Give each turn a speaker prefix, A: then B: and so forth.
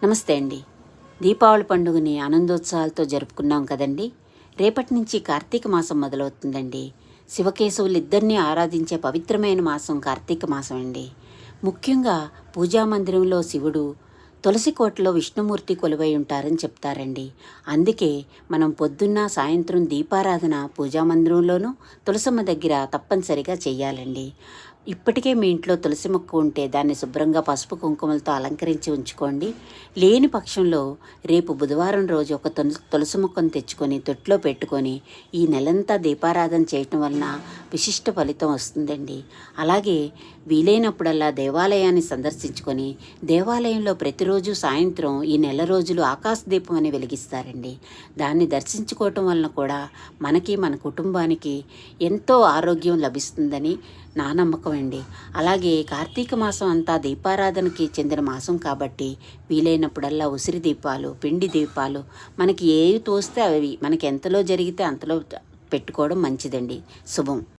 A: నమస్తే అండి. దీపావళి పండుగని ఆనందోత్సాహాలతో జరుపుకున్నాం కదండి. రేపటి నుంచి కార్తీక మాసం మొదలవుతుందండి. శివకేశవులిద్దరినీ ఆరాధించే పవిత్రమైన మాసం కార్తీక మాసం అండి. ముఖ్యంగా పూజామందిరంలో శివుడు, తులసి కోటలో విష్ణుమూర్తి కొలువై ఉంటారని చెప్తారండి. అందుకే మనం పొద్దున్న సాయంత్రం దీపారాధన పూజామందిరంలోనూ తులసమ్మ దగ్గర తప్పనిసరిగా చెయ్యాలండి. ఇప్పటికే మీ ఇంట్లో తులసి మొక్క ఉంటే దాన్ని శుభ్రంగా పసుపు కుంకుమలతో అలంకరించి ఉంచుకోండి. లేని పక్షంలో రేపు బుధవారం రోజు ఒక తులసి మొక్కను తెచ్చుకొని తొట్లో పెట్టుకొని ఈ నెలంతా దీపారాధన చేయటం వలన విశిష్ట ఫలితం వస్తుందండి. అలాగే వీలైనప్పుడల్లా దేవాలయాన్ని సందర్శించుకొని దేవాలయంలో ప్రతిరోజు సాయంత్రం ఈ నెల రోజులు ఆకాశ దీపం అని వెలిగిస్తారండి. దాన్ని దర్శించుకోవటం వలన కూడా మనకి మన కుటుంబానికి ఎంతో ఆరోగ్యం లభిస్తుందని నా నమ్మకం అండి. అలాగే కార్తీక మాసం అంతా దీపారాధనకి చెందిన మాసం కాబట్టి వీలైనప్పుడల్లా ఉసిరి దీపాలు, పిండి దీపాలు మనకి ఏవి తోస్తే అవి మనకి ఎంతలో జరిగితే అంతలో పెట్టుకోవడం మంచిదండి. శుభం.